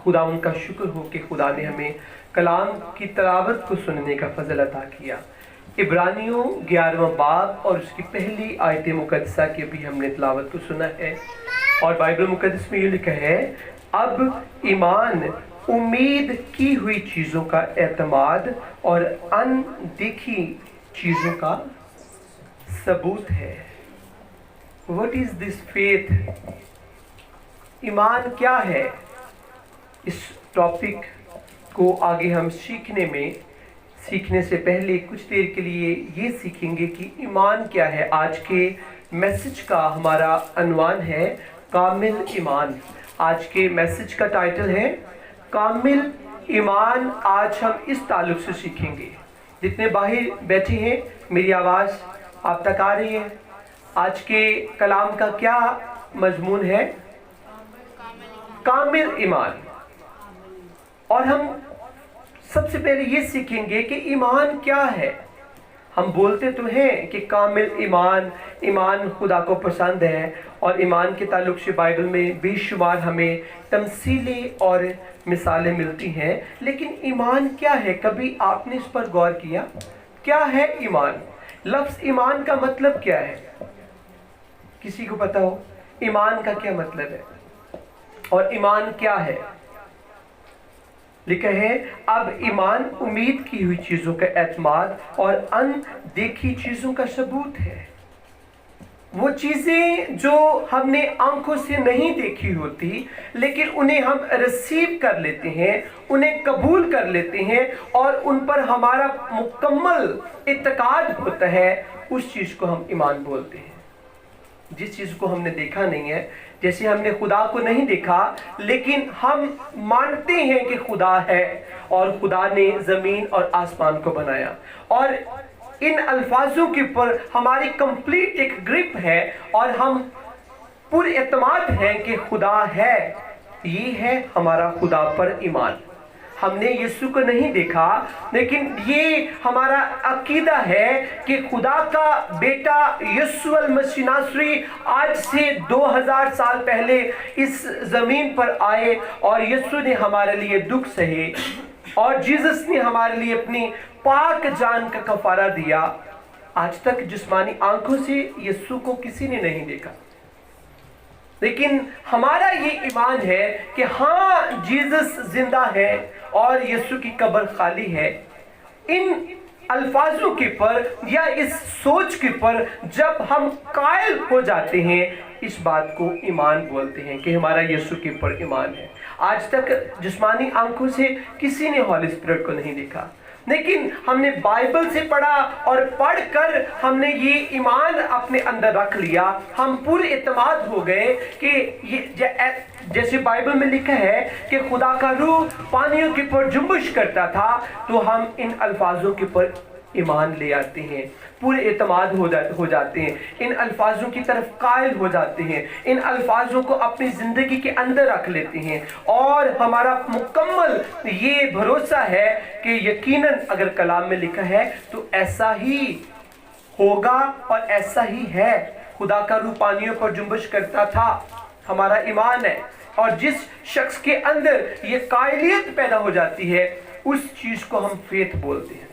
خدا ان کا شکر ہو کہ خدا نے ہمیں کلام کی تلاوت کو سننے کا فضل عطا کیا۔ عبرانیوں 11واں باب اور اس کی پہلی آیت مقدسہ کی بھی ہم نے تلاوت کو سنا ہے، اور بائبل مقدس میں یہ لکھا ہے، اب ایمان امید کی ہوئی چیزوں کا اعتماد اور ان دیکھی چیزوں کا ثبوت ہے۔ What is this faith؟ ایمان کیا ہے؟ اس ٹاپک کو آگے ہم سیکھنے سے پہلے کچھ دیر کے لیے یہ سیکھیں گے کہ ایمان کیا ہے۔ آج کے میسج کا ہمارا عنوان ہے کامل ایمان۔ آج کے میسج کا ٹائٹل ہے کامل ایمان۔ آج ہم اس تعلق سے سیکھیں گے۔ جتنے باہر بیٹھے ہیں، میری آواز آپ تک آ رہی ہے؟ آج کے کلام کا کیا مضمون ہے؟ کامل ایمان۔ اور ہم سب سے پہلے یہ سیکھیں گے کہ ایمان کیا ہے۔ ہم بولتے تو ہیں کہ کامل ایمان خدا کو پسند ہے، اور ایمان کے تعلق سے بائبل میں بے شمار ہمیں تمثیلیں اور مثالیں ملتی ہیں، لیکن ایمان کیا ہے؟ کبھی آپ نے اس پر غور کیا؟ کیا ہے ایمان؟ لفظ ایمان کا مطلب کیا ہے؟ کسی کو پتا ہو ایمان کا کیا مطلب ہے اور ایمان کیا ہے؟ لکھا ہے، اب ایمان امید کی ہوئی چیزوں کا اعتماد اور ان دیکھی چیزوں کا ثبوت ہے۔ وہ چیزیں جو ہم نے آنکھوں سے نہیں دیکھی ہوتی، لیکن انہیں ہم ریسیو کر لیتے ہیں، انہیں قبول کر لیتے ہیں، اور ان پر ہمارا مکمل اعتقاد ہوتا ہے، اس چیز کو ہم ایمان بولتے ہیں۔ جس چیز کو ہم نے دیکھا نہیں ہے، جیسے ہم نے خدا کو نہیں دیکھا، لیکن ہم مانتے ہیں کہ خدا ہے، اور خدا نے زمین اور آسمان کو بنایا، اور ان الفاظوں کے پر ہماری کمپلیٹ ایک گرپ ہے، اور ہم پر اعتماد ہیں کہ خدا ہے۔ یہ ہے ہمارا خدا پر ایمان۔ ہم نے یسوع کو نہیں دیکھا، لیکن یہ ہمارا عقیدہ ہے کہ خدا کا بیٹا یسوع المسیح ناصری آج سے 2000 سال پہلے اس زمین پر آئے، اور یسوع نے ہمارے لیے دکھ سہے، اور جیزس نے ہمارے لیے اپنی پاک جان کا کفارہ دیا۔ آج تک جسمانی آنکھوں سے یسوع کو کسی نے نہیں دیکھا، لیکن ہمارا یہ ایمان ہے کہ ہاں جیزس زندہ ہے اور یسوع کی قبر خالی ہے۔ ان الفاظوں کے پر یا اس سوچ کے پر جب ہم قائل ہو جاتے ہیں، اس بات کو ایمان بولتے ہیں کہ ہمارا یسوع کے پر ایمان ہے۔ آج تک جسمانی آنکھوں سے کسی نے ہولی اسپرٹ کو نہیں دیکھا، لیکن ہم نے بائبل سے پڑھا، اور پڑھ کر ہم نے یہ ایمان اپنے اندر رکھ لیا۔ ہم پورے اعتماد ہو گئے کہ جیسے بائبل میں لکھا ہے کہ خدا کا روح پانیوں کے پر جنبش کرتا تھا، تو ہم ان الفاظوں کے پر ایمان لے آتے ہیں، پورے اعتماد ہو جاتے ہیں، ان الفاظوں کی طرف قائل ہو جاتے ہیں، ان الفاظوں کو اپنی زندگی کے اندر رکھ لیتے ہیں، اور ہمارا مکمل یہ بھروسہ ہے کہ یقیناً اگر کلام میں لکھا ہے تو ایسا ہی ہوگا اور ایسا ہی ہے۔ خدا کا روح پانیوں پر جنبش کرتا تھا، ہمارا ایمان ہے، اور جس شخص کے اندر یہ قائلیت پیدا ہو جاتی ہے، اس چیز کو ہم فیتھ بولتے ہیں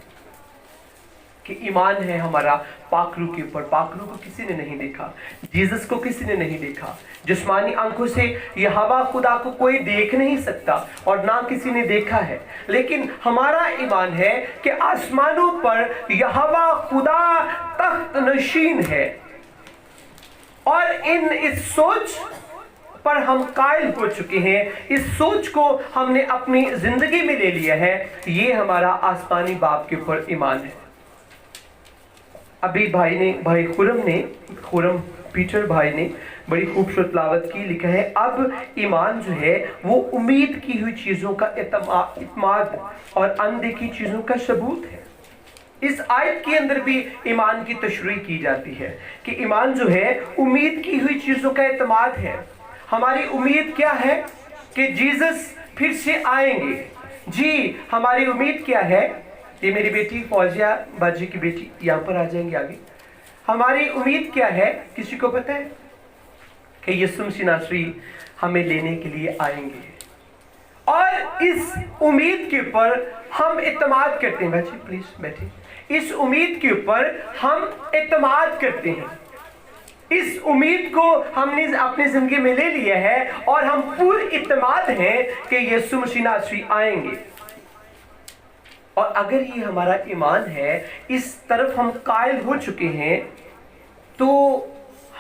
کہ ایمان ہے ہمارا پاک روح کے اوپر۔ پاک روح کو کسی نے نہیں دیکھا، جیزس کو کسی نے نہیں دیکھا، جسمانی آنکھوں سے یہوہ خدا کو کوئی دیکھ نہیں سکتا، اور نہ کسی نے دیکھا ہے، لیکن ہمارا ایمان ہے کہ آسمانوں پر یہوہ خدا تخت نشین ہے، اور اس سوچ پر ہم قائل ہو چکے ہیں، اس سوچ کو ہم نے اپنی زندگی میں لے لیا ہے۔ یہ ہمارا آسمانی باپ کے اوپر ایمان ہے۔ ابھی بھائی خورم پیٹر بھائی نے بڑی خوبصورت تلاوت کی، لکھا ہے، اب ایمان جو ہے وہ امید کی ہوئی چیزوں کا اعتماد اور اندیکھی چیزوں کا ثبوت ہے۔ اس آیت کے اندر بھی ایمان کی تشریح کی جاتی ہے کہ ایمان جو ہے امید کی ہوئی چیزوں کا اعتماد ہے۔ ہماری امید کیا ہے؟ کہ جیزس پھر سے آئیں گے۔ جی، ہماری امید کیا ہے؟ یہ میری بیٹی فوزیہ باجی کی بیٹی یہاں پر آ جائیں گے آگے۔ ہماری امید کیا ہے؟ کسی کو پتہ ہے؟ کہ یسوع مسیح ناصری ہمیں لینے کے لیے آئیں گے، اور اس امید کے اوپر ہم اعتماد کرتے ہیں. بیٹھیں پلیز بیٹھیں. اس امید کے اوپر ہم اعتماد کرتے ہیں. اس امید کو ہم نے اپنی زندگی میں لے لیا ہے اور ہم پور اعتماد ہیں کہ یسوع مسیح ناصری آئیں گے. اور اگر یہ ہمارا ایمان ہے, اس طرف ہم قائل ہو چکے ہیں, تو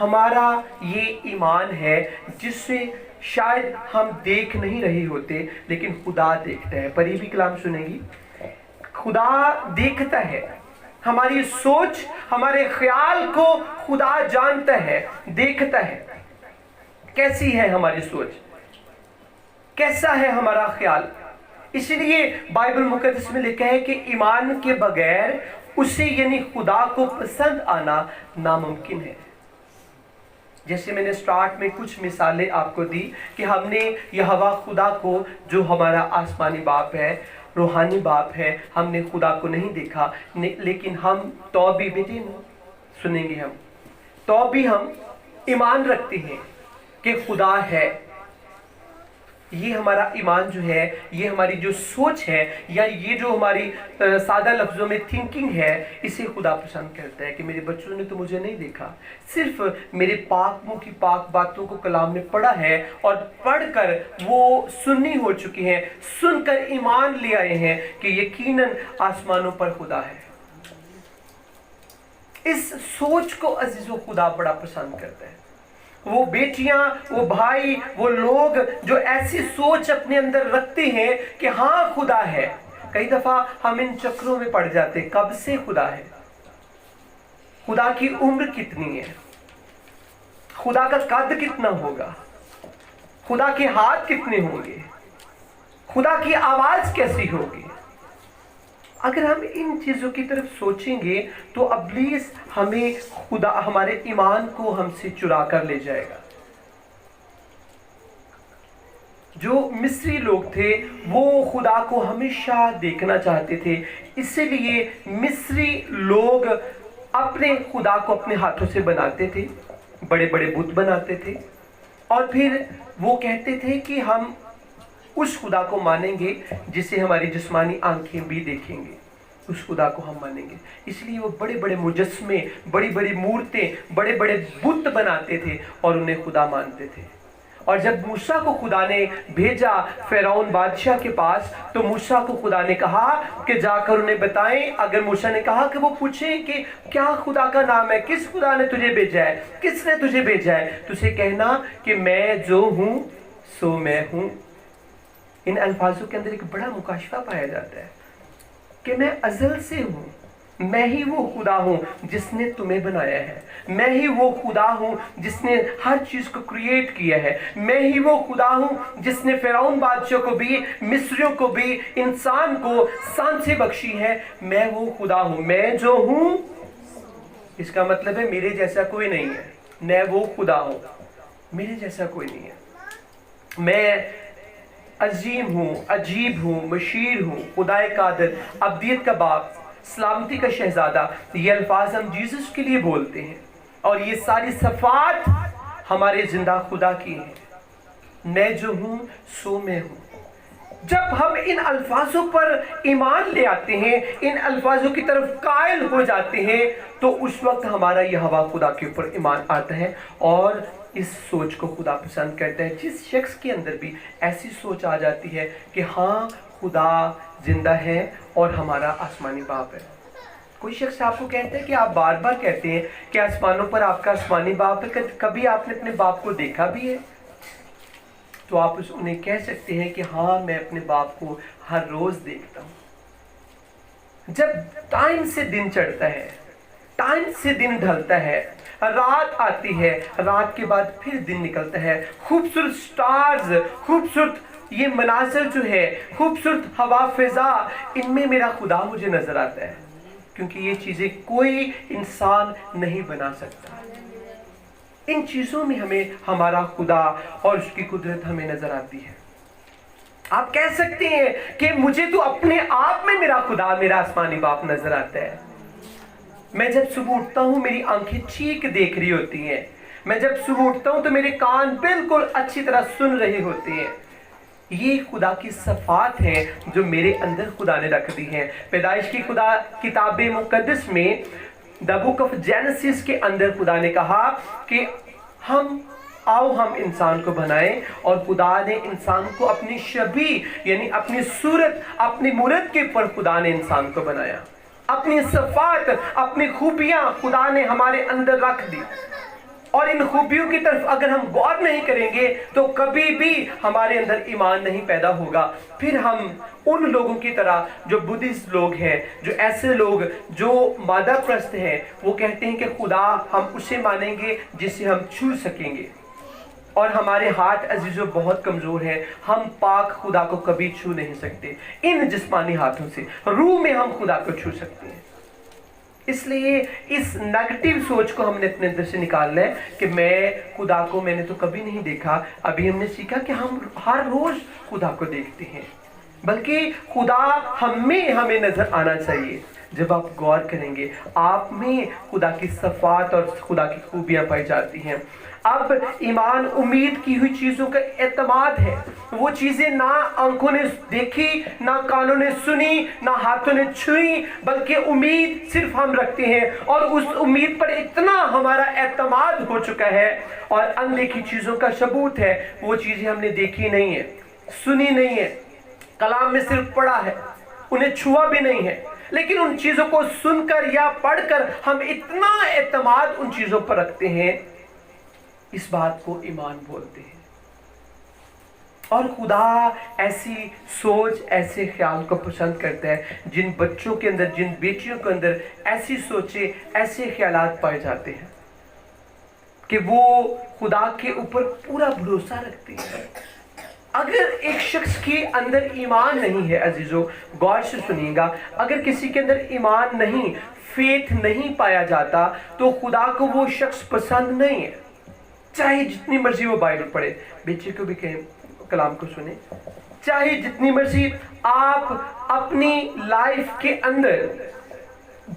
ہمارا یہ ایمان ہے جس سے شاید ہم دیکھ نہیں رہے ہوتے لیکن خدا دیکھتا ہے. پری بھی کلام سنیں گی. خدا دیکھتا ہے ہماری سوچ, ہمارے خیال کو خدا جانتا ہے, دیکھتا ہے. کیسی ہے ہماری سوچ, کیسا ہے ہمارا خیال. اس لیے بائبل مقدس میں لکھا ہے کہ ایمان کے بغیر اسے یعنی خدا کو پسند آنا ناممکن ہے. جیسے میں نے سٹارٹ میں کچھ مثالیں آپ کو دی کہ ہم نے یہوہ خدا کو, جو ہمارا آسمانی باپ ہے, روحانی باپ ہے, ہم نے خدا کو نہیں دیکھا, لیکن ہم تو بھی بیٹے سنیں گے, ہم تو بھی ہم ایمان رکھتے ہیں کہ خدا ہے. یہ ہمارا ایمان جو ہے, یہ ہماری جو سوچ ہے, یا یہ جو ہماری سادہ لفظوں میں تھنکنگ ہے, اسے خدا پسند کرتا ہے کہ میرے بچوں نے تو مجھے نہیں دیکھا, صرف میرے پاک منہ کی پاک باتوں کو کلام میں پڑھا ہے اور پڑھ کر وہ سنی ہو چکی ہیں, سن کر ایمان لے آئے ہیں کہ یقیناً آسمانوں پر خدا ہے. اس سوچ کو عزیز و خدا بڑا پسند کرتا ہے. وہ بیٹیاں, وہ بھائی, وہ لوگ جو ایسی سوچ اپنے اندر رکھتے ہیں کہ ہاں خدا ہے. کئی دفعہ ہم ان چکروں میں پڑ جاتے, کب سے خدا ہے, خدا کی عمر کتنی ہے, خدا کا قد کتنا ہوگا, خدا کے ہاتھ کتنے ہوں گے, خدا کی آواز کیسی ہوگی. اگر ہم ان چیزوں کی طرف سوچیں گے تو ابلیس ہمیں خدا, ہمارے ایمان کو ہم سے چرا کر لے جائے گا. جو مصری لوگ تھے وہ خدا کو ہمیشہ دیکھنا چاہتے تھے, اسی لیے مصری لوگ اپنے خدا کو اپنے ہاتھوں سے بناتے تھے, بڑے بڑے بت بناتے تھے, اور پھر وہ کہتے تھے کہ ہم اس خدا کو مانیں گے جسے ہماری جسمانی آنکھیں بھی دیکھیں گے, اس خدا کو ہم مانیں گے. اس لیے وہ بڑے بڑے مجسمے, بڑی بڑی مورتیں, بڑے بڑے بت بناتے تھے اور انہیں خدا مانتے تھے. اور جب موسیٰ کو خدا نے بھیجا فرعون بادشاہ کے پاس, تو موسیٰ کو خدا نے کہا کہ جا کر انہیں بتائیں. اگر موسیٰ نے کہا کہ وہ پوچھیں کہ کیا خدا کا نام ہے, کس خدا نے تجھے بھیجا ہے, کس نے تجھے بھیجا ہے, تو اسے کہنا کہ میں جو ہوں سو میں ہوں. ان الفاظوں کے اندر ایک بڑا مکاشفہ پایا جاتا ہے کہ میں ازل سے ہوں, میں ہی وہ خدا ہوں جس نے تمہیں بنایا ہے, میں ہی وہ خدا ہوں جس نے ہر چیز کو کریٹ کیا ہے, میں ہی وہ خدا ہوں جس نے فرعون بادشاہ کو بھی, مصریوں کو بھی, انسان کو سانسیں بخشی ہے. میں وہ خدا ہوں, میں جو ہوں, اس کا مطلب ہے میرے جیسا کوئی نہیں ہے. میں وہ خدا ہوں, میرے جیسا کوئی نہیں ہے. میں عظیم ہوں, عجیب ہوں, مشیر ہوں, خدائے قادر, ابدیت کا باپ, سلامتی کا شہزادہ. یہ الفاظ ہم جیسس کے لیے بولتے ہیں اور یہ ساری صفات ہمارے زندہ خدا کی ہیں. میں جو ہوں سو میں ہوں. جب ہم ان الفاظوں پر ایمان لے آتے ہیں, ان الفاظوں کی طرف قائل ہو جاتے ہیں, تو اس وقت ہمارا یہوہ خدا کے اوپر ایمان آتا ہے اور اس سوچ کو خدا پسند کرتا ہے. جس شخص کے اندر بھی ایسی سوچ آ جاتی ہے کہ ہاں خدا زندہ ہے اور ہمارا آسمانی باپ ہے. کوئی شخص آپ کو کہتا ہے کہ آپ بار بار کہتے ہیں کہ آسمانوں پر آپ کا آسمانی باپ ہے, کبھی آپ نے اپنے باپ کو دیکھا بھی ہے؟ تو آپ انہیں کہہ سکتے ہیں کہ ہاں میں اپنے باپ کو ہر روز دیکھتا ہوں. جب ٹائم سے دن چڑھتا ہے, ٹائم سے دن ڈھلتا ہے, رات آتی ہے, رات کے بعد پھر دن نکلتا ہے, خوبصورت سٹارز, خوبصورت یہ مناظر جو ہے, خوبصورت ہوا فضا, ان میں میرا خدا مجھے نظر آتا ہے, کیونکہ یہ چیزیں کوئی انسان نہیں بنا سکتا. ان چیزوں میں ہمیں ہمارا خدا اور اس کی قدرت ہمیں نظر آتی ہے. آپ کہہ سکتے ہیں کہ مجھے تو اپنے آپ میں میرا خدا, میرا آسمانی باپ نظر آتا ہے. میں جب صبح اٹھتا ہوں میری آنکھیں ٹھیک دیکھ رہی ہوتی ہیں, میں جب صبح اٹھتا ہوں تو میرے کان بالکل اچھی طرح سن رہے ہوتے ہیں, ये खुदा की सफ़ात है जो मेरे अंदर खुदा ने रख दी है। पैदाइश की खुदा किताब मुकद्दस में द बुक ऑफ जेनेसिस के अंदर खुदा ने कहा कि आओ हम इंसान को बनाएं, और खुदा ने इंसान को अपनी शबी यानी अपनी सूरत, अपनी मूरत के पर खुदा ने इंसान को बनाया। अपनी सफ़ात, अपनी खूबियां खुदा ने हमारे अंदर रख दी, और इन खूबियों की तरफ अगर हम गौर नहीं करेंगे तो कभी भी हमारे अंदर ईमान नहीं पैदा होगा। फिर हम उन लोगों की तरह जो बुद्धिस्ट लोग हैं, जो ऐसे लोग जो मादा प्रस्त हैं, वो कहते हैं कि खुदा हम उसे मानेंगे जिसे हम छू सकेंगे, और हमारे हाथ अजीजों बहुत कमजोर हैं, हम पाक खुदा को कभी छू नहीं सकते। इन जिस्मानी हाथों से रूह में हम खुदा को छू सकते हैं। इसलिए इस नेगेटिव सोच को हमने अपने अंदर से निकालना है कि मैं खुदा को मैंने तो कभी नहीं देखा। अभी हमने सीखा कि हम हर रोज खुदा को देखते हैं, बल्कि खुदा हमें नजर आना चाहिए। जब आप गौर करेंगे आप में खुदा की सफ़ात और खुदा की खूबियां पाई जाती हैं। अब ईमान उम्मीद की हुई चीजों का एतमाद है। वो चीजें ना आंखों ने देखी, ना कानों ने सुनी, ना हाथों ने छुई, बल्कि उम्मीद सिर्फ हम रखते हैं, और उस उम्मीद पर इतना हमारा एतमाद हो चुका है। और अनदेखी चीजों का सबूत है, वो चीजें हमने देखी नहीं है, सुनी नहीं है, कलाम में सिर्फ पढ़ा है, उन्हें छुआ भी नहीं है, लेकिन उन चीजों को सुनकर या पढ़कर हम इतना एतमाद उन चीजों पर रखते हैं। इस बात को ईमान बोलते हैं। और खुदा ऐसी सोच, ऐसे ख्याल को पसंद करता है। जिन बच्चों के अंदर, जिन बेटियों के अंदर ऐसी सोचे, ऐसे ख्यालात पाए जाते हैं कि वो खुदा के ऊपर पूरा भरोसा रखते हैं। अगर एक शख्स के अंदर ईमान नहीं है, अजीजों गौर से सुनिएगा, अगर किसी के अंदर ईमान नहीं, फेथ नहीं पाया जाता, तो खुदा को वो शख्स पसंद नहीं है। चाहे जितनी मर्जी वो बाइबल पढ़े, बच्चे को भी कहें कलाम को सुने, चाहे जितनी मर्जी आप अपनी लाइफ के अंदर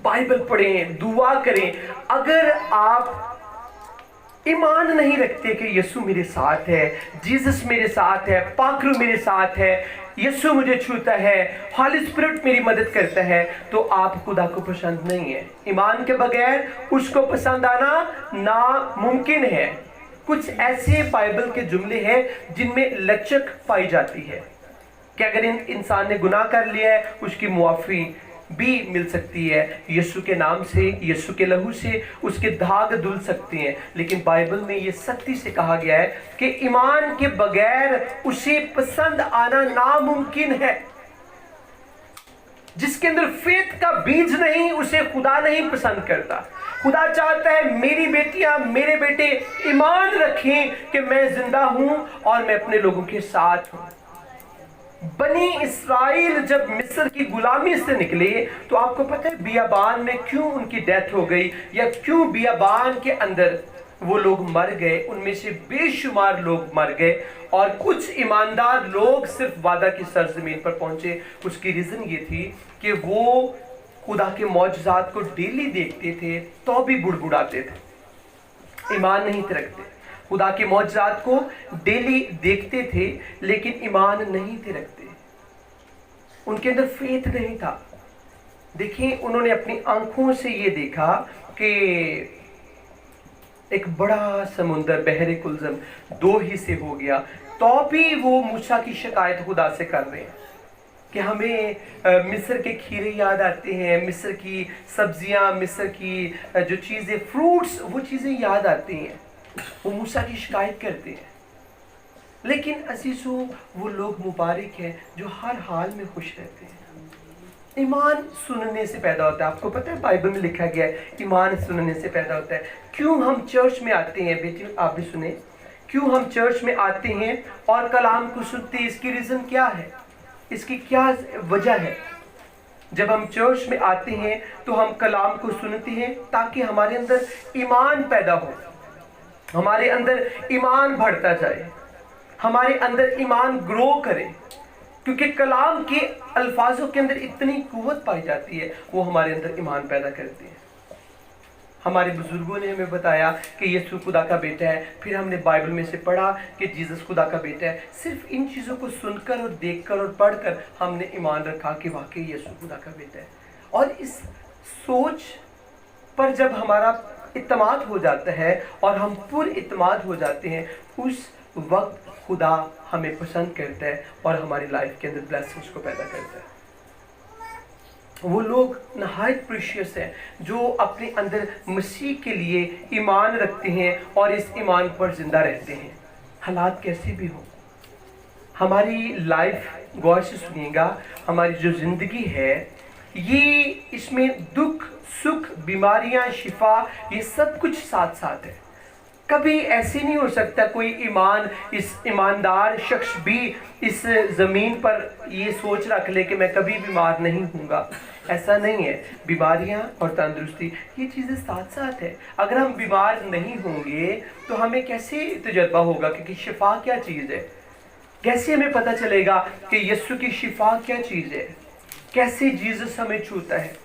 बाइबल पढ़ें, दुआ करें, अगर आप ईमान नहीं रखते कि यीशु मेरे साथ है, जीसस मेरे साथ है, पाकरू मेरे साथ है, यीशु मुझे छूता है, होली स्पिरिट मेरी मदद करता है, तो आप खुदा को पसंद नहीं है। ईमान के बगैर उसको पसंद आना नामुमकिन है। कुछ ऐसे बाइबल के जुमले हैं जिनमें लचक पाई जाती है कि अगर इंसान ने गुनाह कर लिया है, उसकी मुआफ़ी भी मिल सकती है यीशु के नाम से, यीशु के लहू से उसके दाग धुल सकते हैं। लेकिन बाइबल में ये सख्ती से कहा गया है कि ईमान के बगैर उसे पसंद आना नामुमकिन है। जिसके अंदर फेथ का बीज नहीं, उसे खुदा नहीं पसंद करता। खुदा चाहता है मेरी बेटियां, मेरे बेटे ईमान रखें कि मैं जिंदा हूं और मैं अपने लोगों के साथ हूं। बनी इस्राइल जब मिस्र की गुलामी से निकले, तो आपको पता है बियाबान में क्यों उनकी डेथ हो गई, या क्यों बियाबान के अंदर वो लोग मर गए। उनमें से बेशुमार लोग मर गए और कुछ ईमानदार लोग सिर्फ वादा की सरजमीन पर पहुंचे। उसकी रीजन ये थी कि वो खुदा के मौजज़ात को डेली देखते थे तो भी बुड़बुड़ाते थे, ईमान नहीं थे रखते। खुदा के मौजज़ात को डेली देखते थे लेकिन ईमान नहीं थे रखते, उनके अंदर फेथ नहीं था। देखिए, उन्होंने अपनी आंखों से ये देखा कि एक बड़ा समुंदर बहरे कुलज़म दो हिस्से हो गया, तो भी वो मूसा की शिकायत खुदा से कर रहे हैं कि हमें मिस्र के खीरे याद आते हैं, मिस्र की सब्जियां, मिस्र की जो चीज़ें, फ्रूट्स, वो चीज़ें याद आती हैं। वो मूसा की शिकायत करते हैं। लेकिन अजीजों, वो लोग मुबारक हैं जो हर हाल में खुश रहते हैं। ईमान सुनने से पैदा होता है। आपको पता है बाइबल में लिखा गया है ईमान सुनने से पैदा होता है। क्यों हम चर्च में आते हैं, बेटी आप भी सुने, क्यों हम चर्च में आते हैं और कलाम को सुनते हैं? इसकी रीज़न क्या है, इसकी क्या वजह है? जब हम चर्च में आते हैं तो हम कलाम को सुनते हैं ताकि हमारे अंदर ईमान पैदा हो, हमारे अंदर ईमान बढ़ता जाए, हमारे अंदर ईमान ग्रो करे, क्योंकि कलाम के अल्फाजों के अंदर इतनी कुव्वत पाई जाती है, वो हमारे अंदर ईमान पैदा करती है। हमारे बुजुर्गों ने हमें बताया कि यीशु खुदा का बेटा है, फिर हमने बाइबल में से पढ़ा कि जीसस खुदा का बेटा है। सिर्फ इन चीज़ों को सुनकर और देखकर और पढ़कर हमने ईमान रखा कि वाकई यीशु खुदा का बेटा है। और इस सोच पर जब हमारा इत्मीनान हो जाता है और हम पूरे इत्मीनान हो जाते हैं, उस वक्त खुदा हमें पसंद करता है और हमारी लाइफ के अंदर ब्लेसिंग्स को पैदा करता है। वो लोग नहायत प्रीशियस हैं जो अपने अंदर मसीह के लिए ईमान रखते हैं और इस ईमान पर जिंदा रहते हैं, हालात कैसे भी हो। हमारी लाइफ, गौर से सुनिएगा, हमारी जो ज़िंदगी है ये, इसमें दुख सुख, बीमारियां, शिफा, ये सब कुछ साथ साथ है। कभी ऐसे नहीं हो सकता कोई ईमानदार शख्स भी इस ज़मीन पर ये सोच रख ले कि मैं कभी बीमार नहीं हूँगा। ऐसा नहीं है। बीमारियां और तंदुरुस्ती ये चीज़ें साथ साथ है। अगर हम बीमार नहीं होंगे तो हमें कैसे तजर्बा होगा कि शिफा क्या चीज़ है? कैसे हमें पता चलेगा कि यीशु की शिफा क्या चीज़ है? कैसे जीसस हमें छूता है?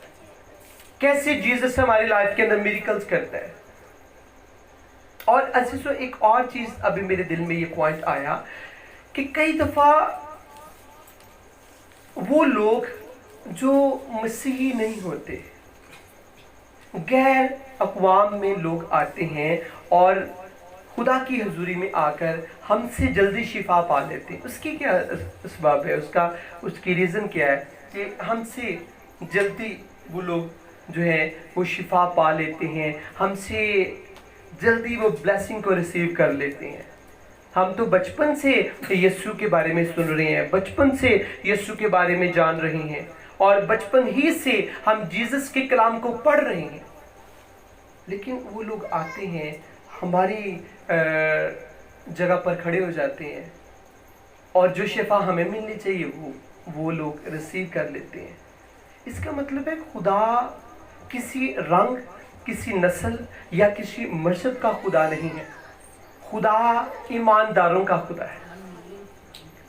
कैसे जीसस हमारी लाइफ के अंदर मिरेकल्स करता है? और अजीजों, एक और चीज़ अभी मेरे दिल में ये पॉइंट आया कि कई दफ़ा वो लोग जो मसीही नहीं होते, गैर अक़वाम में लोग आते हैं और खुदा की हजूरी में आकर हमसे जल्दी शिफा पा लेते हैं। उसकी क्या सबब है? उसकी रीज़न क्या है कि हमसे जल्दी वो लोग जो है वो शिफा पा लेते हैं, हमसे जल्दी वो ब्लेसिंग को रिसीव कर लेते हैं। हम तो बचपन से यीशु के बारे में सुन रहे हैं, बचपन से यीशु के बारे में जान रहे हैं और बचपन ही से हम जीसस के कलाम को पढ़ रहे हैं। लेकिन वो लोग आते हैं, हमारी जगह पर खड़े हो जाते हैं और जो शिफा हमें मिलनी चाहिए वो लोग रिसीव कर लेते हैं। इसका मतलब है खुदा किसी रंग, किसी नस्ल या किसी मजहब का खुदा नहीं है। खुदा ईमानदारों का खुदा है।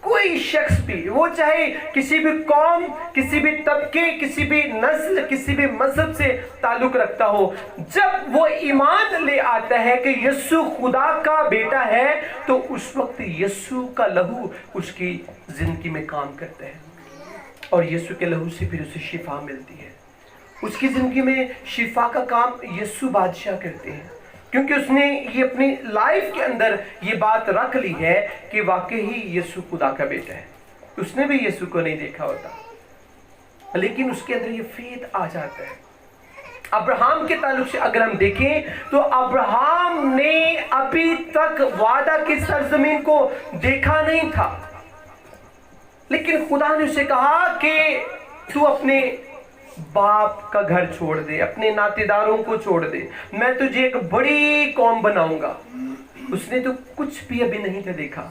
कोई शख्स भी, वो चाहे किसी भी कौम, किसी भी तबके, किसी भी नस्ल, किसी भी मजहब से ताल्लुक रखता हो, जब वो ईमान ले आता है कि यीशु खुदा का बेटा है तो उस वक्त यीशु का लहू उसकी जिंदगी में काम करता है और यीशु के लहू से फिर उसे शिफा मिलती है। उसकी ज़िंदगी में शिफा का काम यीशु बादशाह करते हैं, क्योंकि उसने ये अपनी लाइफ के अंदर ये बात रख ली है कि वाकई ही यीशु खुदा का बेटा है। उसने भी यीशु को नहीं देखा होता, लेकिन उसके अंदर ये फेथ आ जाता है। अब्राहम के ताल्लुक से अगर हम देखें तो अब्राहम ने अभी तक वादा की सरजमीन को देखा नहीं था, लेकिन खुदा ने उसे कहा कि तू अपने बाप का घर छोड़ दे, अपने नातेदारों को छोड़ दे, मैं तुझे एक बड़ी कौम बनाऊंगा। उसने तो कुछ भी अभी नहीं था देखा।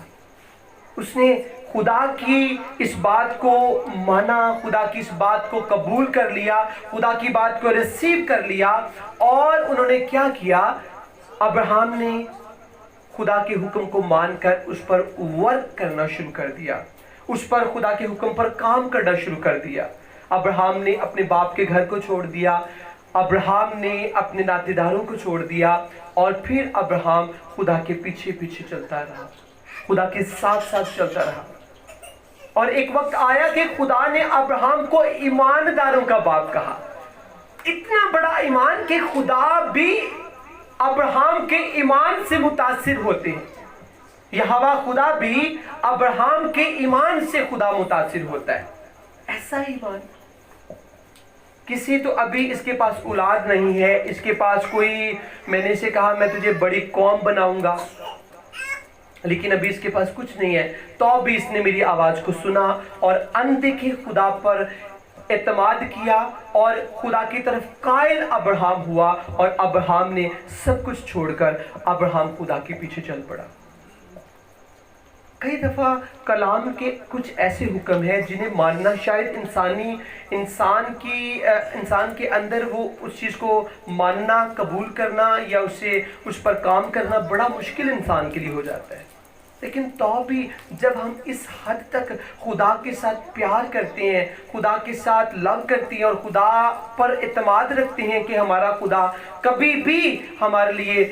उसने खुदा की इस बात को माना, खुदा की इस बात को कबूल कर लिया, खुदा की बात को रिसीव कर लिया। और उन्होंने क्या किया? अब्राहम ने खुदा के हुक्म को मानकर उस पर वर्क करना शुरू कर दिया, उस पर खुदा के हुक्म पर काम करना शुरू कर दिया। अब्राहम ने अपने बाप के घर को छोड़ दिया, अब्राहम ने अपने नातेदारों को छोड़ दिया और फिर अब्राहम खुदा के पीछे पीछे चलता रहा, खुदा के साथ साथ चलता रहा। और एक वक्त आया कि खुदा ने अब्राहम को ईमानदारों का बाप कहा। इतना बड़ा ईमान कि खुदा भी अब्राहम के ईमान से मुतासिर होते हैं। यहोवा खुदा भी अब्राहम के ईमान से खुदा मुतासिर होता है। ऐसा ईमान। किसी तो अभी इसके पास औलाद नहीं है, इसके पास कोई, मैंने इसे कहा मैं तुझे बड़ी कौम बनाऊंगा, लेकिन अभी इसके पास कुछ नहीं है, तो भी इसने मेरी आवाज को सुना और अनदेखे खुदा पर एतमाद किया और खुदा की तरफ कायल अब्राहम हुआ और अब्राहम ने सब कुछ छोड़कर अब्राहम खुदा के पीछे चल पड़ा। कई दफ़ा कलाम के कुछ ऐसे हुक्म हैं जिन्हें मानना शायद इंसान के अंदर वो उस चीज़ को मानना, कबूल करना या उस पर काम करना बड़ा मुश्किल इंसान के लिए हो जाता है। لیکن تو بھی جب ہم اس حد تک خدا کے ساتھ پیار کرتے ہیں، خدا کے ساتھ لو کرتے ہیں اور خدا پر اعتماد رکھتے ہیں کہ ہمارا خدا کبھی بھی ہمارے لیے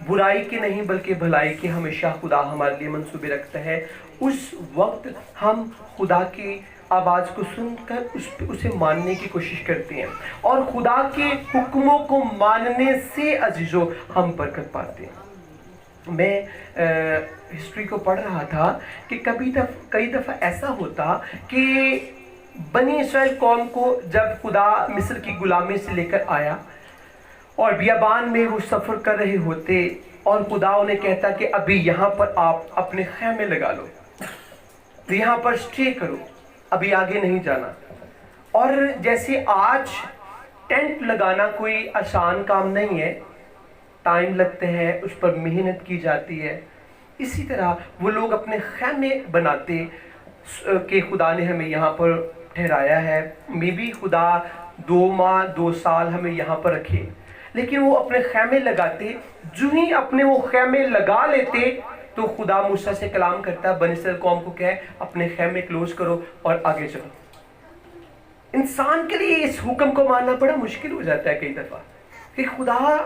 برائی کے نہیں بلکہ بھلائی کے ہمیشہ خدا ہمارے لیے منصوبے رکھتا ہے، اس وقت ہم خدا کی آواز کو سن کر اسے ماننے کی کوشش کرتے ہیں، اور خدا کے حکموں کو ماننے سے عزیزو ہم برکت پاتے ہیں۔ میں ہسٹری کو پڑھ رہا تھا کہ کئی دفعہ ایسا ہوتا کہ بنی اسرائیل قوم کو جب خدا مصر کی غلامی سے لے کر آیا اور بیابان میں وہ سفر کر رہے ہوتے اور خدا انہیں کہتا کہ ابھی یہاں پر آپ اپنے خیمے لگا لو، یہاں پر سٹے کرو، ابھی آگے نہیں جانا۔ اور جیسے آج ٹینٹ لگانا کوئی آسان کام نہیں ہے، ٹائم لگتے ہیں، اس پر محنت کی جاتی ہے، اسی طرح وہ لوگ اپنے خیمے بناتے کہ خدا نے ہمیں یہاں پر ٹھہرایا ہے، میں بھی خدا 2 ماہ 2 سال ہمیں یہاں پر رکھے، لیکن وہ اپنے خیمے لگاتے، جو ہی اپنے وہ خیمے لگا لیتے تو خدا موسیٰ سے کلام کرتا، بنی اسرائیل قوم کو کہے اپنے خیمے کلوز کرو اور آگے چلو۔ انسان کے لیے اس حکم کو ماننا بڑا مشکل ہو جاتا ہے کئی دفعہ کہ خدا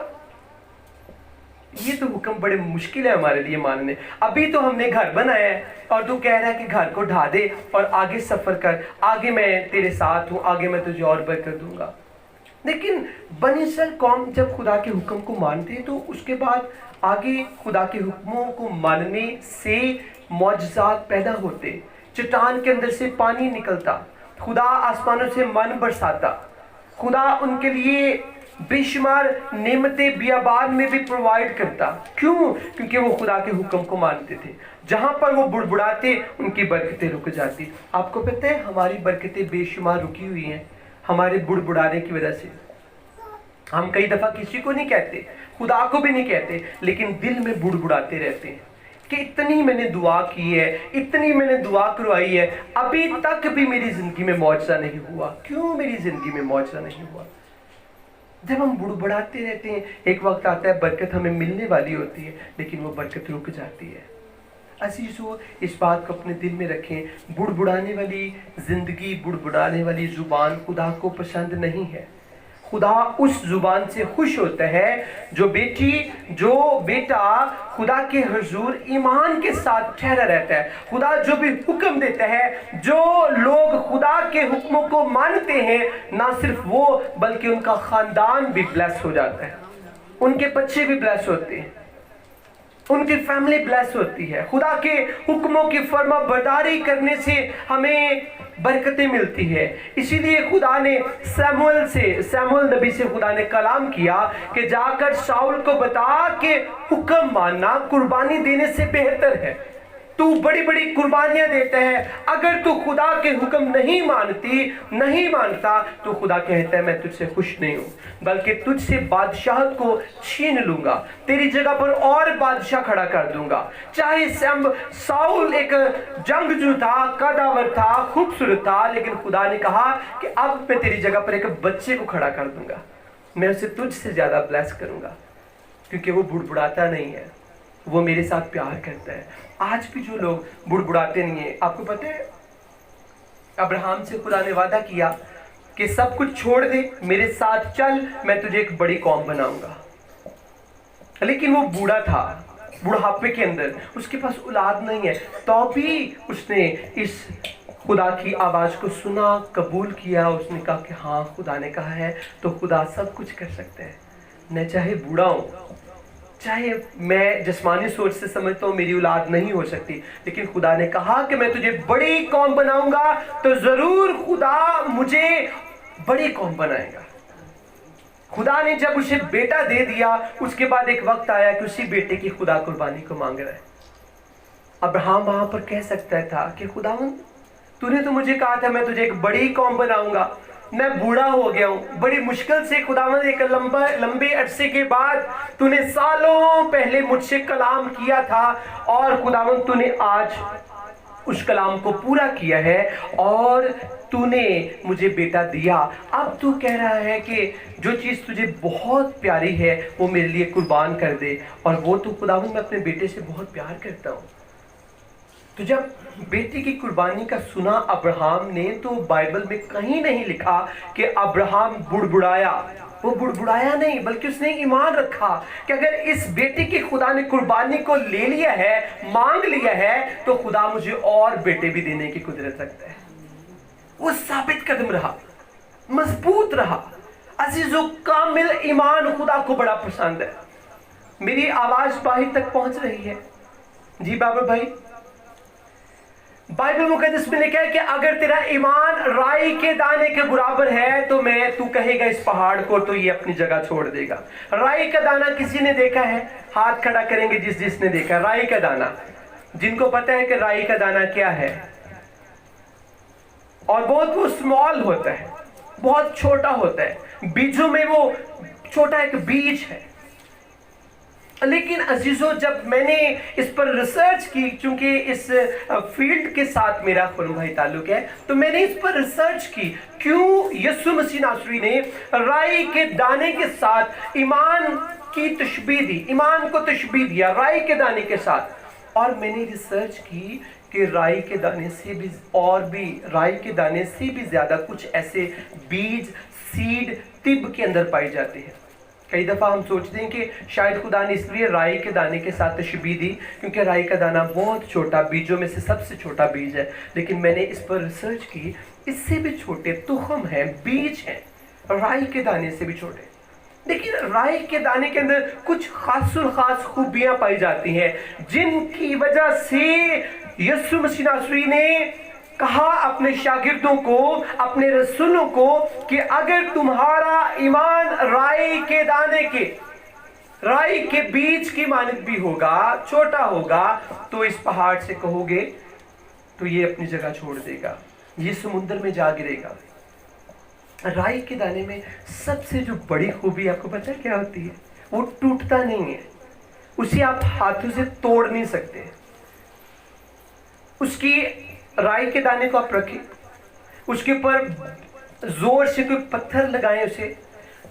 یہ تو حکم بڑے مشکل ہے ہمارے لیے ماننے، ابھی تو ہم نے گھر بنایا ہے اور تو کہہ رہا ہے کہ گھر کو ڈھا دے اور آگے سفر کر، آگے میں تیرے ساتھ ہوں، آگے میں تجھے اور برکت دوں گا۔ لیکن بنی اسرائیل قوم جب خدا کے حکم کو مانتے تو اس کے بعد آگے خدا کے حکموں کو ماننے سے معجزات پیدا ہوتے، چٹان کے اندر سے پانی نکلتا، خدا آسمانوں سے من برساتا، خدا ان کے لیے بے شمار نعمتیں بیابان میں بھی پرووائڈ کرتا۔ کیوں؟ کیونکہ وہ خدا کے حکم کو مانتے تھے۔ جہاں پر وہ بڑبڑاتے ان کی برکتیں رک جاتی۔ آپ کو پتہ ہے ہماری برکتیں بے شمار رکی ہوئی ہیں ہمارے بڑبڑانے کی وجہ سے۔ ہم کئی دفعہ کسی کو نہیں کہتے، خدا کو بھی نہیں کہتے، لیکن دل میں بڑبڑاتے رہتے ہیں کہ اتنی میں نے دعا کی ہے، اتنی میں نے دعا کروائی ہے، ابھی تک بھی میری زندگی میں معجزہ نہیں ہوا۔ کیوں میری زندگی میں معجزہ نہیں ہوا؟ جب ہم بڑبڑاتے رہتے ہیں، ایک وقت آتا ہے برکت ہمیں ملنے والی ہوتی ہے لیکن وہ برکت رک جاتی ہے۔ عزیزو اس بات کو اپنے دل میں رکھیں، بڑبڑانے والی زندگی، بڑبڑانے والی زبان خدا کو پسند نہیں ہے۔ خدا اس زبان سے خوش ہوتا ہے جو بیٹا خدا کے حضور ایمان کے ساتھ ٹھہرا رہتا ہے۔ خدا جو بھی حکم دیتا ہے، جو لوگ خدا کے حکموں کو مانتے ہیں، نہ صرف وہ بلکہ ان کا خاندان بھی بلیس ہو جاتا ہے، ان کے بچے بھی بلیس ہوتے ہیں، ان کی فیملی بلیس ہوتی ہے۔ خدا کے حکموں کی فرما برداری کرنے سے ہمیں برکتیں ملتی ہے۔ اسی لیے خدا نے سیموئل نبی سے خدا نے کلام کیا کہ جا کر شاؤل کو بتا کہ حکم ماننا قربانی دینے سے بہتر ہے۔ تو بڑی بڑی قربانیاں دیتا ہے، اگر تو خدا کے حکم نہیں مانتا تو خدا کہتا ہے میں تجھ سے خوش نہیں ہوں، بلکہ تجھ سے بادشاہت کو چھین لوں گا، تیری جگہ پر اور بادشاہ کھڑا کر دوں گا۔ چاہے ساؤل ایک جنگجو تھا، قداور تھا، خوبصورت تھا، لیکن خدا نے کہا کہ اب میں تیری جگہ پر ایک بچے کو کھڑا کر دوں گا، میں اسے تجھ سے زیادہ بلیس کروں گا، کیونکہ وہ بڑبڑاتا نہیں ہے، وہ میرے ساتھ پیار کرتا ہے۔ آج بھی جو لوگ بڑبڑاتے نہیں ہیں، آپ کو پتہ ہے ابراہیم سے خدا نے وعدہ کیا کہ سب کچھ چھوڑ دے، میرے ساتھ چل، میں تجھے ایک بڑی قوم بناؤں گا، لیکن وہ بوڑھا تھا، بڑھاپے کے اندر اس کے پاس اولاد نہیں ہے، تو بھی اس نے اس خدا کی آواز کو سنا، قبول کیا، اس نے کہا کہ ہاں خدا نے کہا ہے تو خدا سب کچھ کر سکتا ہے۔ میں چاہے بوڑھا ہوں، چاہے میں جسمانی سوچ سے سمجھتا ہوں میری اولاد نہیں ہو سکتی، لیکن خدا نے کہا کہ میں تجھے بڑی قوم بناؤں گا، تو ضرور خدا مجھے بڑی قوم بنائے گا۔ خدا نے جب اسے بیٹا دے دیا، اس کے بعد ایک وقت آیا کہ اسی بیٹے کی خدا قربانی کو مانگ رہا ہے۔ ابراہیم وہاں پر کہہ سکتا تھا کہ خداوند تو نے تو مجھے کہا تھا میں تجھے ایک بڑی قوم بناؤں گا، میں بوڑھا ہو گیا ہوں، بڑی مشکل سے خداوند ایک لمبے عرصے کے بعد تو نے سالوں پہلے مجھ سے کلام کیا تھا، اور خداوند تو نے آج اس کلام کو پورا کیا ہے اور تو نے مجھے بیٹا دیا۔ اب تو کہہ رہا ہے کہ جو چیز تجھے بہت پیاری ہے وہ میرے لیے قربان کر دے، اور وہ تو خداوند میں اپنے بیٹے سے بہت پیار کرتا ہوں۔ तो जब बेटी की कुर्बानी का सुना अब्राहम ने, तो बाइबल में कहीं नहीं लिखा कि अब्राहम बुड़बुड़ाया। वो बुड़बुड़ाया नहीं, बल्कि उसने ईमान रखा कि अगर इस बेटे की खुदा ने कुर्बानी को ले लिया है, मांग लिया है, तो खुदा मुझे और बेटे भी देने की कुदरत रखता है। वो साबित कदम रहा, मजबूत रहा। अजीजों, कामिल ईमान खुदा को बड़ा पसंद है। मेरी आवाज बाहर तक पहुंच रही है? जी बाबर भाई, बाइबल मुकद्दस में लिखा है कि अगर तेरा ईमान राई के दाने के बराबर है, तो तू कहेगा इस पहाड़ को, तो ये अपनी जगह छोड़ देगा। राई का दाना किसी ने देखा है? हाथ खड़ा करेंगे जिसने देखा राई का दाना। जिनको पता है कि राई का दाना क्या है, और बहुत वो स्मॉल होता है, बहुत छोटा होता है, बीजों में वो छोटा एक बीज है। लेकिन अजीजों, जब मैंने इस पर रिसर्च की, क्योंकि इस फील्ड के साथ मेरा खुल्म भाई ताल्लुक है, तो मैंने इस पर रिसर्च की, क्यों यीशु मसीह नासरी ने राई के दाने के साथ ईमान की तशबीह दी, ईमान को तशबीह दिया राई के दाने के साथ। और मैंने रिसर्च की कि राई के दाने से भी, और भी राई के दाने से भी ज्यादा कुछ ऐसे बीज, सीड तिब के अंदर पाए जाते हैं। कई दफ़ा हम सोचते हैं कि शायद खुदा ने इसलिए राई के दाने के साथ तशबीह दी क्योंकि राई का दाना बहुत छोटा, बीजों में से सबसे छोटा बीज है। लेकिन मैंने इस पर रिसर्च की, इससे भी छोटे तुखम हैं, बीज हैं, राई के दाने से भी छोटे। लेकिन राई के दाने के अंदर कुछ खास खूबियां पाई जाती हैं, जिनकी वजह से यीशु मसीह नासरी ने कहा अपने शागिर्दों को, अपने रसूलों को, कि अगर तुम्हारा ईमान राई के दाने के, राई के बीज की मानद भी होगा, छोटा होगा, तो इस पहाड़ से कहोगे तो ये अपनी जगह छोड़ देगा, ये समुद्र में जा गिरेगा। राई के दाने में सबसे जो बड़ी खूबी आपको पता है क्या होती है? वो टूटता नहीं है, उसे आप हाथों से तोड़ नहीं सकते। उसकी राई के दाने को आप रखें, उसके ऊपर जोर से कोई पत्थर लगाएं,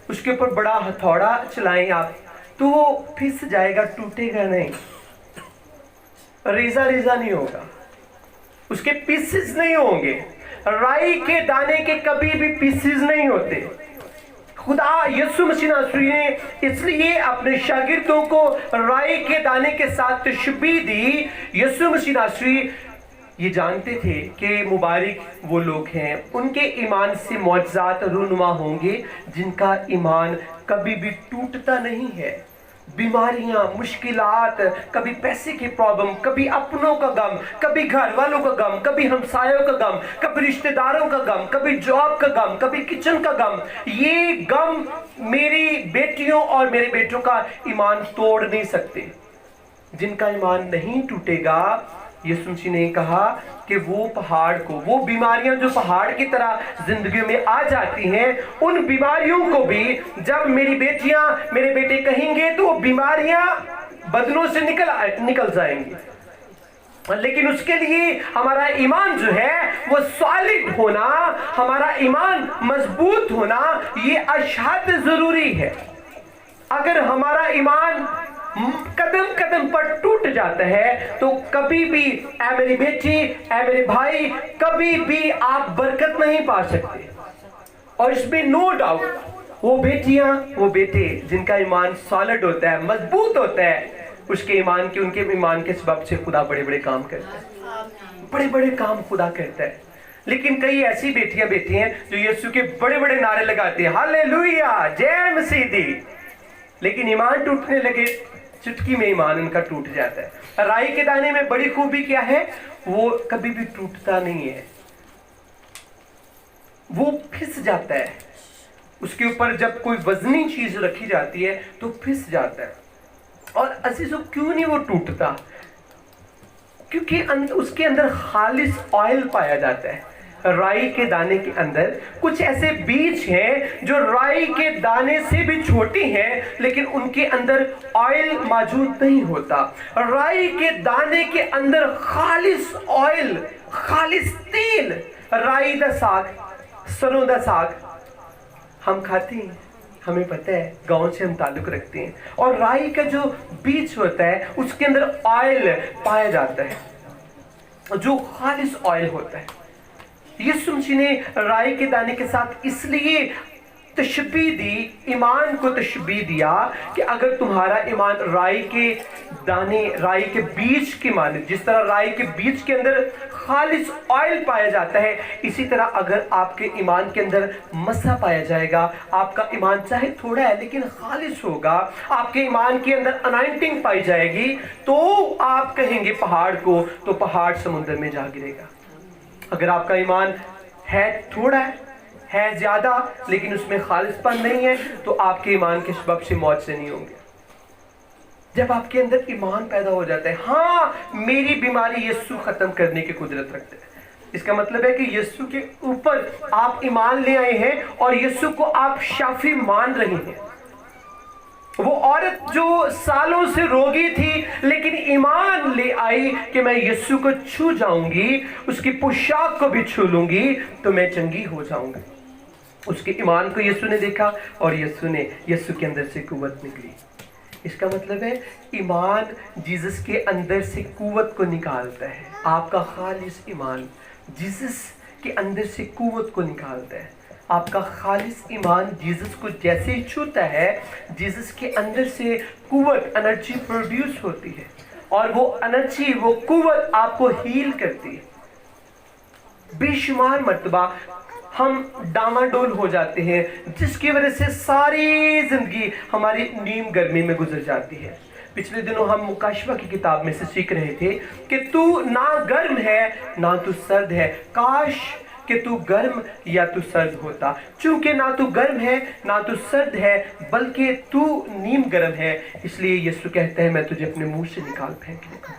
उसके ऊपर बड़ा हथौड़ा चलाएं आप, तो वो फिस जाएगा, टूटेगा नहीं, रेजा नहीं होगा, उसके पीसेस नहीं होंगे। राई के दाने के कभी भी पीसेस नहीं होते। खुदा यीशु मसीह नासरी ने इसलिए अपने शागिर्दों को राई के दाने के साथ तशबीह दी। यीशु मसीह नासरी ये जानते थे कि मुबारक वो लोग हैं, उनके ईमान से मौजज़ात रूनुमा होंगे जिनका ईमान कभी भी टूटता नहीं है। बीमारियां, मुश्किलात, कभी पैसे की प्रॉब्लम, कभी अपनों का गम, कभी घर वालों का गम, कभी हमसायों का गम, कभी रिश्तेदारों का गम, कभी जॉब का गम, कभी किचन का गम, ये गम मेरी बेटियों और मेरे बेटों का ईमान तोड़ नहीं सकते। जिनका ईमान नहीं टूटेगा, यीशु मसीह ने कहा कि वो पहाड़ को, वो बीमारियां जो पहाड़ की तरह जिंदगी में आ जाती हैं, उन बीमारियों को भी जब मेरी बेटियां, मेरे बेटे कहेंगे, तो वो बीमारियां बदनों से निकल जाएंगी। लेकिन उसके लिए हमारा ईमान जो है वो सॉलिड होना, हमारा ईमान मजबूत होना, ये अशद जरूरी है। अगर हमारा ईमान कदम कदम पर टूट जाता है, तो कभी भी, ऐ मेरी बेटी, ऐ मेरे भाई, कभी भी आप बरकत नहीं पा सकते। और इसमें नो डाउट वो बेटियां, वो बेटे जिनका ईमान सॉलिड होता है, मजबूत होता है, उसके ईमान के, उनके ईमान के सबब से खुदा बड़े बड़े काम करता है, बड़े बड़े काम खुदा करता है। लेकिन कई ऐसी बेटियां हैं जो यीशु के बड़े बड़े नारे लगाती हैं, हालेलुया, जय मसीह दी, लेकिन ईमान टूटने लगे, चुटकी में ईमान उनका टूट जाता है। राई के दाने में बड़ी खूबी क्या है? वो कभी भी टूटता नहीं है, वो फिस जाता है। उसके ऊपर जब कोई वजनी चीज रखी जाती है तो फिस जाता है। और अजीजों, क्यों नहीं वो टूटता? क्योंकि उसके अंदर खालिस ऑयल पाया जाता है। राई के दाने के अंदर कुछ ऐसे बीज हैं जो राई के दाने से भी छोटे हैं, लेकिन उनके अंदर ऑयल मौजूद नहीं होता। राई के दाने के अंदर खालिस ऑयल, खालिस तेल। राई दा साग, सरों दा साग हम खाते हैं, हमें पता है, गांव से हम ताल्लुक रखते हैं। और राई का जो बीज होता है उसके अंदर ऑयल पाया जाता है। जो खालिस ऑयल होता है। यीशु मसीह ने राई के दाने के साथ इसलिए तशबीह दी, ईमान को तशबीह दिया कि अगर तुम्हारा ईमान राई के दाने, राई के बीज की माने, जिस तरह राई के बीज के अंदर खालिस ऑयल पाया जाता है, इसी तरह अगर आपके ईमान के अंदर मसा पाया जाएगा, आपका ईमान चाहे थोड़ा है लेकिन खालिस होगा, आपके ईमान के अंदर अनाइंटिंग पाई जाएगी, तो आप कहेंगे पहाड़ को, तो पहाड़ समुद्र में जा गिरेगा। अगर आपका ईमान है थोड़ा है ज्यादा लेकिन उसमें खालिसपन नहीं है, तो आपके ईमान के सबब से मौत से नहीं होंगे। जब आपके अंदर ईमान पैदा हो जाता है, हाँ मेरी बीमारी यीशु खत्म करने की कुदरत रखते हैं, इसका मतलब है कि यीशु के ऊपर आप ईमान ले आए हैं और यीशु को आप शाफी मान रहे हैं। वो औरत जो सालों से रोगी थी लेकिन ईमान ले आई कि मैं यीशु को छू जाऊंगी, उसकी पोशाक को भी छू लूंगी तो मैं चंगी हो जाऊंगी। उसके ईमान को यीशु ने देखा और यीशु के अंदर से कुव्वत निकली। इसका मतलब है ईमान जीसस के अंदर से कुव्वत को निकालता है। आपका खालिस ईमान जीसस के अंदर से कुव्वत को निकालता है। आपका खालिस ईमान जीसस को जैसे ही छूता है, जीसस के अंदर से कुव्वत, एनर्जी प्रोड्यूस होती है और वो एनर्जी, वो कुव्वत आपको हील करती है। बेशुमार मर्तबा हम डामाडोल हो जाते हैं, जिसकी वजह से सारी जिंदगी हमारी नीम गर्मी में गुजर जाती है। पिछले दिनों हम मुकाशवा की किताब में से सीख रहे थे कि तू ना गर्म है ना तू सर्द है, काश कि तू गर्म या तू सर्द होता। चूंकि ना तू गर्म है ना तू सर्द है बल्कि तू नीम गर्म है, इसलिए यीशु कहते हैं मैं तुझे अपने मुंह से निकाल फेंकने को।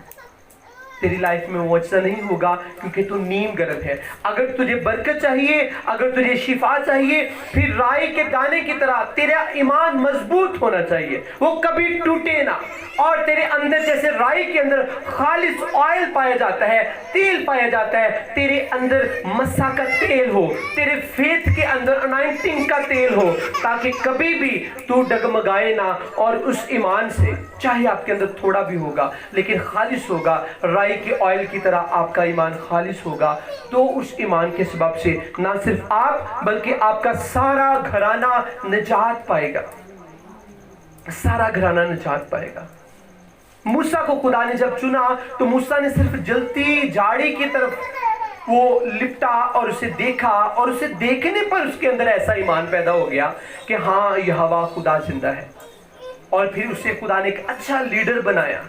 तेरी लाइफ में मुआवजा नहीं होगा क्योंकि तू नीम गर्म है। अगर तुझे बरकत चाहिए, अगर तुझे शिफा चाहिए, फिर राई के दाने की तरह तेरा ईमान मजबूत होना चाहिए, वो कभी टूटे ना। और तेरे अंदर जैसे राई के अंदर खालिस ऑयल पाया जाता है, तेल पाया जाता है, तेरे अंदर मसा का तेल हो, तेरे फेथ के अंदर अनाइंटिंग का तेल हो, ताकि कभी भी तू डगमगाए ना और उस ईमान से, चाहे आपके अंदर थोड़ा भी होगा लेकिन खालिस होगा, राई के ऑयल की तरह आपका ईमान खालिस होगा, तो उस ईमान के सबब से ना सिर्फ आप बल्कि आपका सारा घराना निजात पाएगा, सारा घराना निजात पाएगा। मूसा को खुदा ने जब चुना तो मूसा ने सिर्फ जलती झाड़ी की तरफ वो लिपटा और उसे देखा, और उसे देखने पर उसके अंदर ऐसा ईमान पैदा हो गया कि हाँ यहोवा खुदा जिंदा है, और फिर उसे खुदा ने एक अच्छा लीडर बनाया।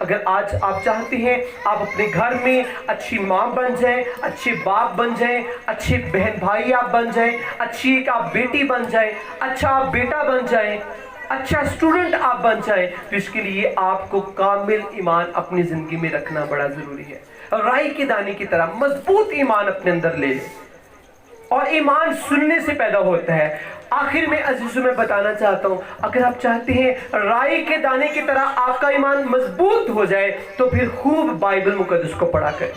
अगर आज आप चाहते हैं आप अपने घर में अच्छी माँ बन जाएं, अच्छे बाप बन जाएं, अच्छे बहन भाई आप बन जाएं, अच्छी एक आप बेटी बन जाएं, अच्छा आप बेटा बन जाएं, अच्छा स्टूडेंट आप बन जाएं, तो इसके लिए आपको कामिल ईमान अपनी जिंदगी में रखना बड़ा जरूरी है। राई के दाने की तरह मजबूत ईमान अपने अंदर ले लें, और ईमान सुनने से पैदा होता है। आखिर में अजीजों में बताना चाहता हूं, अगर आप चाहते हैं राई के दाने की तरह आपका ईमान मजबूत हो जाए तो फिर खूब बाइबल मुकद्दस को पढ़ा करें,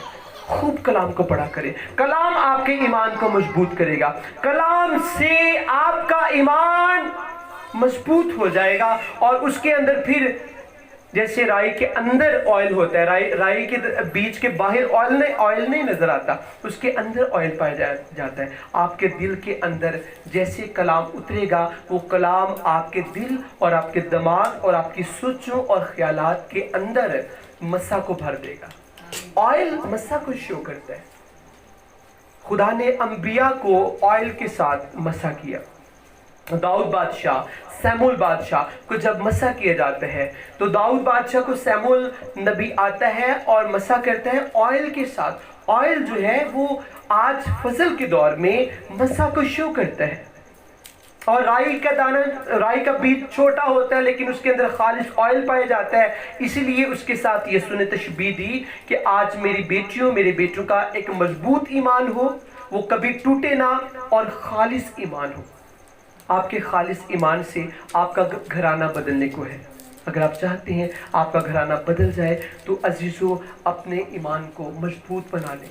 खूब कलाम को पढ़ा करें। कलाम आपके ईमान को मजबूत करेगा, कलाम से आपका ईमान मजबूत हो जाएगा, और उसके अंदर फिर जैसे राई के अंदर ऑयल होता है, राई के बीज के बाहर ऑयल नहीं नजर आता, उसके अंदर ऑयल पाया जाता है। आपके दिल के अंदर जैसे कलाम उतरेगा, वो कलाम आपके दिल और आपके दिमाग और आपकी सोचों और ख्यालात के अंदर मसा को भर देगा। ऑयल मसा को शो करता है। खुदा ने अंबिया को ऑयल के साथ मसा किया। दाऊद बादशाह, सैमुअल बादशाह को जब मसा किया जाता है तो दाऊद बादशाह को सैमुअल नबी आता है और मसा करता है ऑयल के साथ। ऑयल जो है वो आज फजल के दौर में मसा को शो करता है। और राई का दाना, राई का बीज छोटा होता है लेकिन उसके अंदर खालिस ऑयल पाया जाता है, इसीलिए उसके साथ यीशु ने तशबीह दी कि आज मेरी बेटियों मेरे बेटों का एक मजबूत ईमान हो, वो कभी टूटे ना, और खालिस ईमान हो। आपके खालिस ईमान से आपका घराना बदलने को है। अगर आप चाहते हैं आपका घराना बदल जाए तो अजीजों अपने ईमान को मजबूत बना लें।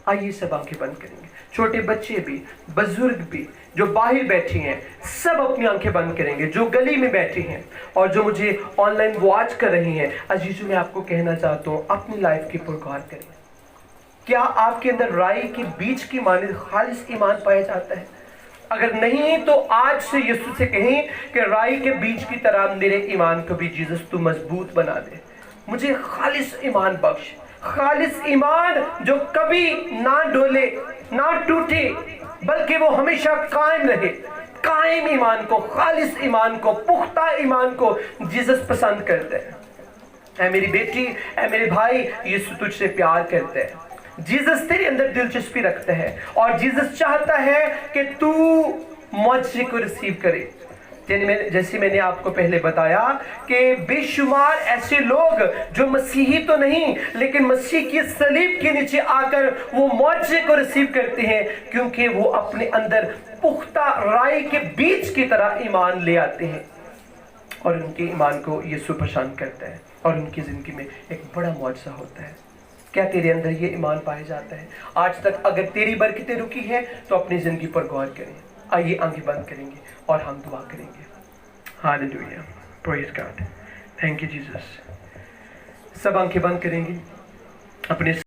आइए सब आंखें बंद करेंगे, छोटे बच्चे भी, बुजुर्ग भी, जो बाहर बैठे हैं सब अपनी आंखें बंद करेंगे, जो गली में बैठे हैं और जो मुझे ऑनलाइन वॉच कर रहे हैं। अजीजों मैं आपको कहना चाहता हूँ अपनी लाइफ की पुरकार करें, क्या आपके अंदर राई के बीज की मानिंद खालिस ईमान पाया जाता है? अगर नहीं तो आज से यीशु से कहें कि राई के बीज की तरह मेरे ईमान को भी जीसस तू मजबूत बना दे, मुझे खालिस ईमान बख्श, खालिस ईमान जो कभी ना डोले ना टूटे बल्कि वो हमेशा कायम रहे। कायम ईमान को, खालिस ईमान को, पुख्ता ईमान को जीसस पसंद करते हैं। ऐ मेरी बेटी, ऐ मेरे भाई, यीशु तुझसे प्यार करते हैं। जीसस तेरे अंदर दिलचस्पी रखता है और जीसस चाहता है कि तू मुझसे को रिसीव करे। जैसे मैंने आपको पहले बताया कि बेशुमार ऐसे लोग जो मसीही तो नहीं लेकिन मसीह की सलीब के नीचे आकर वो मुझसे को रिसीव करते हैं, क्योंकि वो अपने अंदर पुख्ता राई के बीज की तरह ईमान ले आते हैं और उनके ईमान को यीशु पसंद करता है और उनकी जिंदगी में एक बड़ा मौजज़ा होता है। क्या तेरे अंदर ये ईमान पाया जाता है? आज तक अगर तेरी बरकतें रुकी है तो अपनी जिंदगी पर गौर करें। आइए आंखें बंद करेंगे और हम दुआ करेंगे। Hallelujah, praise God, thank you Jesus. सब आंखें बंद करेंगे, अपने